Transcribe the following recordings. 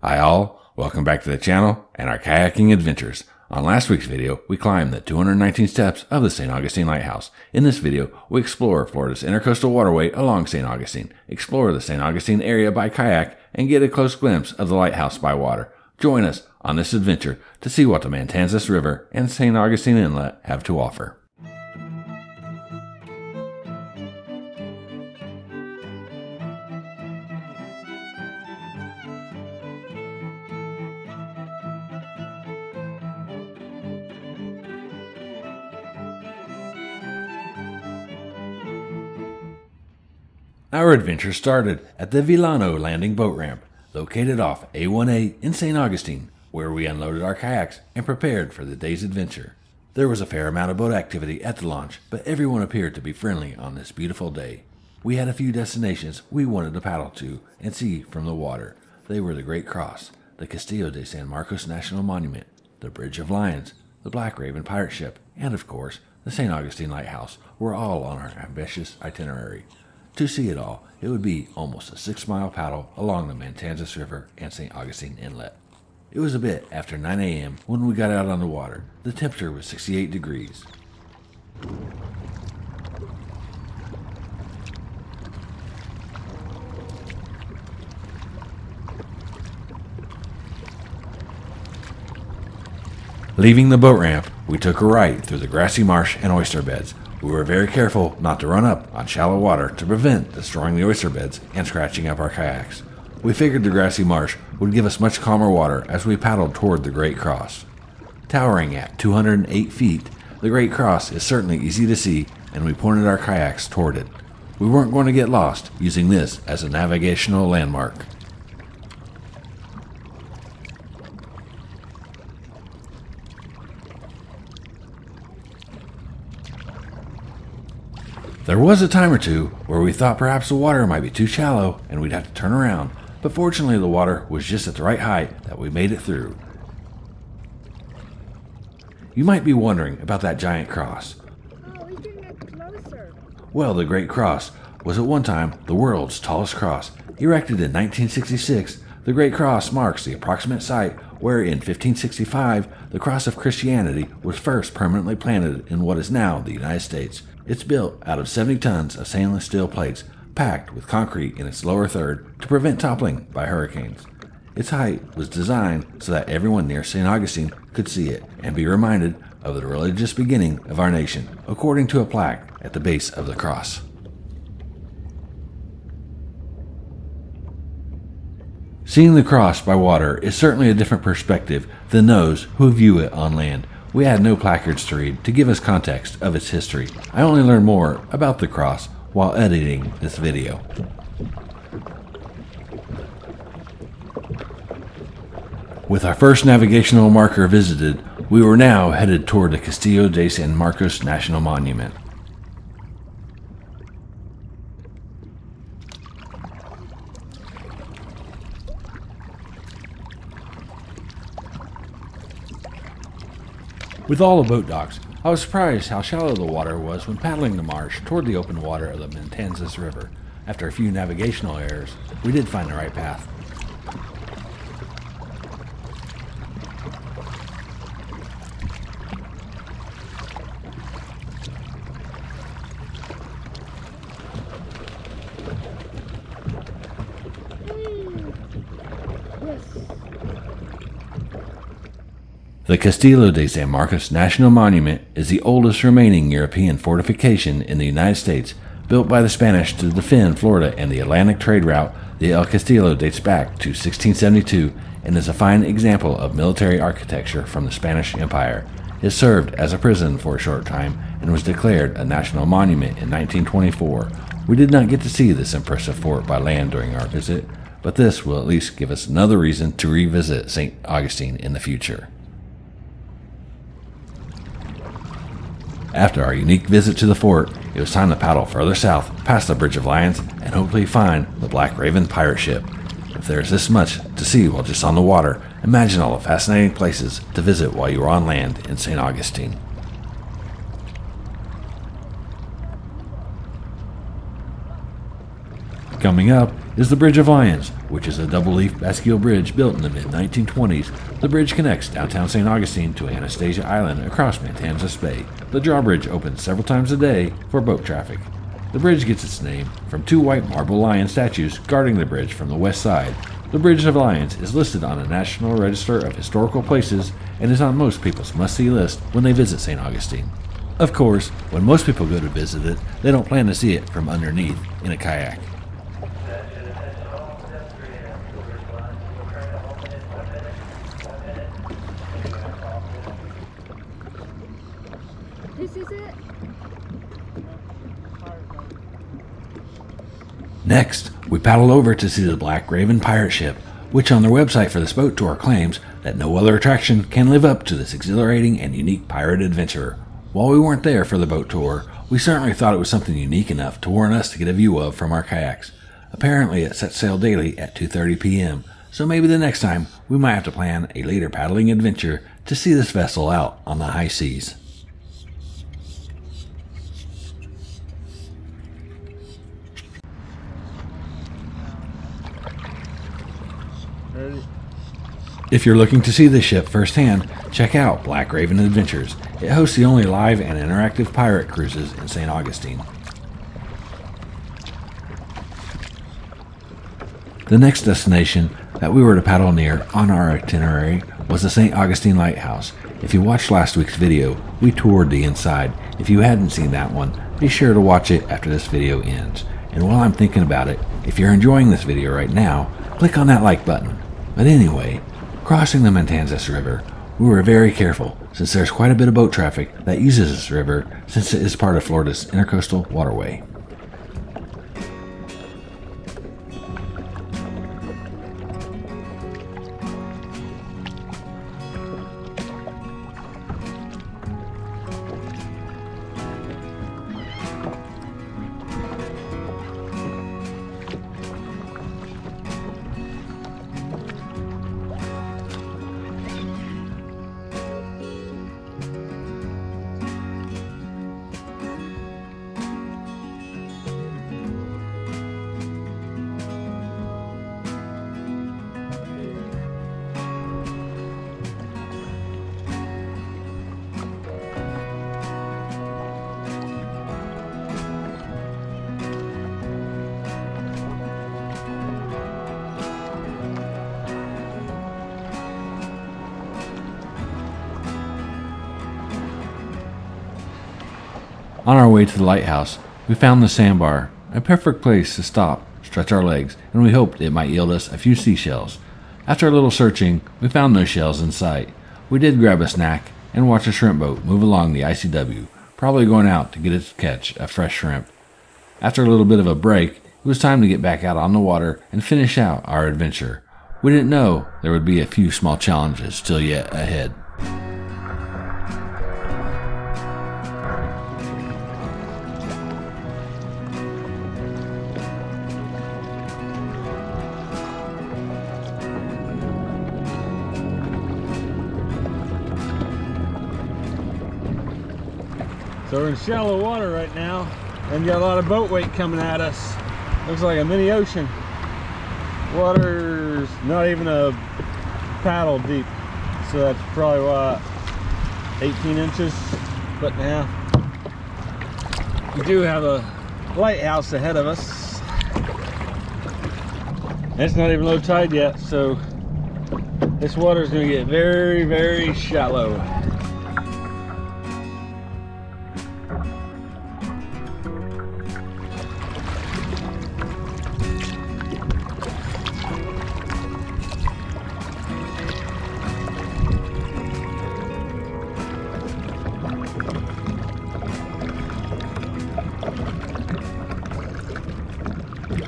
Hi all, welcome back to the channel and our kayaking adventures. On last week's video, we climbed the 219 steps of the St. Augustine Lighthouse. In this video, we explore Florida's intercoastal waterway along St. Augustine, explore the St. Augustine area by kayak, and get a close glimpse of the lighthouse by water. Join us on this adventure to see what the Matanzas River and St. Augustine Inlet have to offer. Our adventure started at the Vilano landing boat ramp, located off A1A in St. Augustine, where we unloaded our kayaks and prepared for the day's adventure. There was a fair amount of boat activity at the launch, but everyone appeared to be friendly on this beautiful day. We had a few destinations we wanted to paddle to and see from the water. They were the Great Cross, the Castillo de San Marcos National Monument, the Bridge of Lions, the Black Raven pirate ship, and of course, the St. Augustine Lighthouse were all on our ambitious itinerary. To see it all, it would be almost a 6-mile paddle along the Matanzas River and St. Augustine Inlet. It was a bit after 9 a.m. when we got out on the water. The temperature was 68 degrees. Leaving the boat ramp, we took a right through the grassy marsh and oyster beds. We were very careful not to run up on shallow water to prevent destroying the oyster beds and scratching up our kayaks. We figured the grassy marsh would give us much calmer water as we paddled toward the Great Cross. Towering at 208 feet, the Great Cross is certainly easy to see, and we pointed our kayaks toward it. We weren't going to get lost using this as a navigational landmark. There was a time or two where we thought perhaps the water might be too shallow and we'd have to turn around, but fortunately the water was just at the right height that we made it through. You might be wondering about that giant cross. Oh, we can get closer. Well, the Great Cross was at one time the world's tallest cross. Erected in 1966, the Great Cross marks the approximate site where in 1565 the cross of Christianity was first permanently planted in what is now the United States. It's built out of 70 tons of stainless steel plates, packed with concrete in its lower third to prevent toppling by hurricanes. Its height was designed so that everyone near St. Augustine could see it and be reminded of the religious beginning of our nation, according to a plaque at the base of the cross. Seeing the cross by water is certainly a different perspective than those who view it on land. We had no placards to read to give us context of its history. I only learned more about the cross while editing this video. With our first navigational marker visited, we were now headed toward the Castillo de San Marcos National Monument. With all the boat docks, I was surprised how shallow the water was when paddling the marsh toward the open water of the Matanzas River. After a few navigational errors, we did find the right path. The Castillo de San Marcos National Monument is the oldest remaining European fortification in the United States. Built by the Spanish to defend Florida and the Atlantic trade route, the El Castillo dates back to 1672 and is a fine example of military architecture from the Spanish Empire. It served as a prison for a short time and was declared a national monument in 1924. We did not get to see this impressive fort by land during our visit, but this will at least give us another reason to revisit St. Augustine in the future. After our unique visit to the fort, it was time to paddle further south past the Bridge of Lions and hopefully find the Black Raven pirate ship. If there is this much to see while just on the water, imagine all the fascinating places to visit while you are on land in St. Augustine. Coming up is the Bridge of Lions, which is a double-leaf bascule bridge built in the mid-1920s. The bridge connects downtown St. Augustine to Anastasia Island across Matanzas Bay. The drawbridge opens several times a day for boat traffic. The bridge gets its name from two white marble lion statues guarding the bridge from the west side. The Bridge of Lions is listed on the National Register of Historical Places and is on most people's must-see list when they visit St. Augustine. Of course, when most people go to visit it, they don't plan to see it from underneath in a kayak. This is it? Next, we paddle over to see the Black Raven pirate ship, which on their website for this boat tour claims that no other attraction can live up to this exhilarating and unique pirate adventure. While we weren't there for the boat tour, we certainly thought it was something unique enough to warrant us to get a view of from our kayaks. Apparently it sets sail daily at 2:30 p.m., so maybe the next time we might have to plan a later paddling adventure to see this vessel out on the high seas. If you're looking to see this ship firsthand, check out Black Raven Adventures. It hosts the only live and interactive pirate cruises in St. Augustine. The next destination that we were to paddle near on our itinerary was the St. Augustine Lighthouse. If you watched last week's video, we toured the inside. If you hadn't seen that one, be sure to watch it after this video ends. And while I'm thinking about it, if you're enjoying this video right now, click on that like button. But anyway, crossing the Matanzas River, we were very careful since there's quite a bit of boat traffic that uses this river since it is part of Florida's intercoastal waterway. On our way to the lighthouse, we found the sandbar, a perfect place to stop, stretch our legs, and we hoped it might yield us a few seashells. After a little searching, we found no shells in sight. We did grab a snack and watch a shrimp boat move along the ICW, probably going out to get its catch of fresh shrimp. After a little bit of a break, it was time to get back out on the water and finish out our adventure. We didn't know there would be a few small challenges still yet ahead. So we're in shallow water right now and got a lot of boat weight coming at us. Looks like a mini ocean. Water's not even a paddle deep. So that's probably what, 18 inches, foot and a half. We do have a lighthouse ahead of us. It's not even low tide yet, so this water is going to get very, very shallow.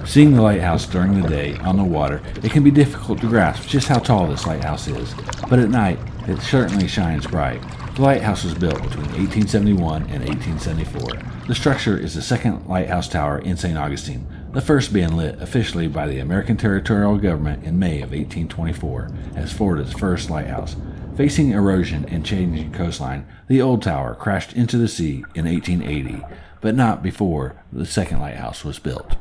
Seeing the lighthouse during the day on the water, it can be difficult to grasp just how tall this lighthouse is, but at night, it certainly shines bright. The lighthouse was built between 1871 and 1874. The structure is the second lighthouse tower in St. Augustine, the first being lit officially by the American territorial government in May of 1824 as Florida's first lighthouse. Facing erosion and changing coastline, the old tower crashed into the sea in 1880, but not before the second lighthouse was built.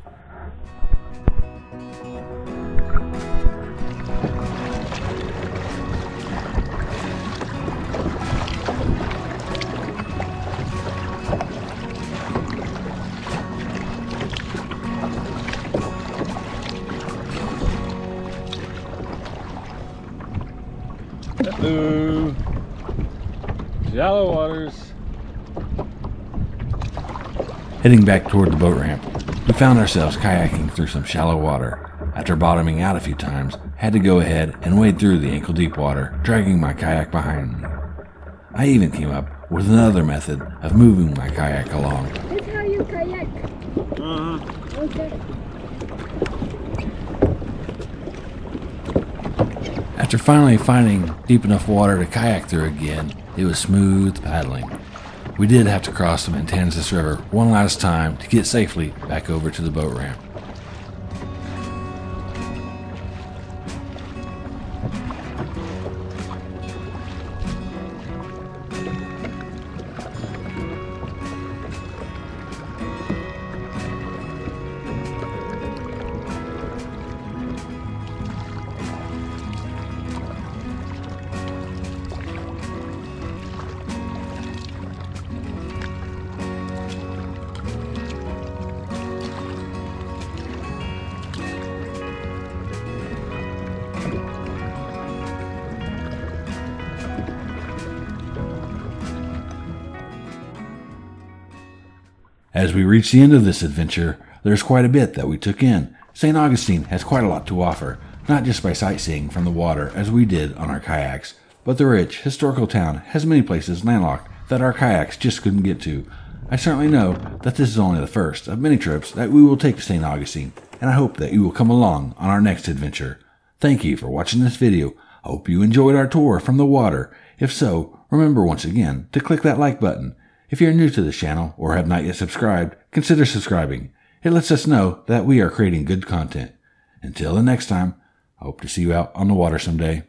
Uh-oh. Shallow waters. Heading back toward the boat ramp, we found ourselves kayaking through some shallow water. After bottoming out a few times, had to go ahead and wade through the ankle-deep water, dragging my kayak behind me. I even came up with another method of moving my kayak along. That's how you kayak. Okay. After finally finding deep enough water to kayak through again, it was smooth paddling. We did have to cross the Matanzas River one last time to get safely back over to the boat ramp. As we reach the end of this adventure, there's quite a bit that we took in. St. Augustine has quite a lot to offer, not just by sightseeing from the water as we did on our kayaks, but the rich, historical town has many places landlocked that our kayaks just couldn't get to. I certainly know that this is only the first of many trips that we will take to St. Augustine, and I hope that you will come along on our next adventure. Thank you for watching this video. I hope you enjoyed our tour from the water. If so, remember once again to click that like button. If you're new to this channel or have not yet subscribed, consider subscribing. It lets us know that we are creating good content. Until the next time, I hope to see you out on the water someday.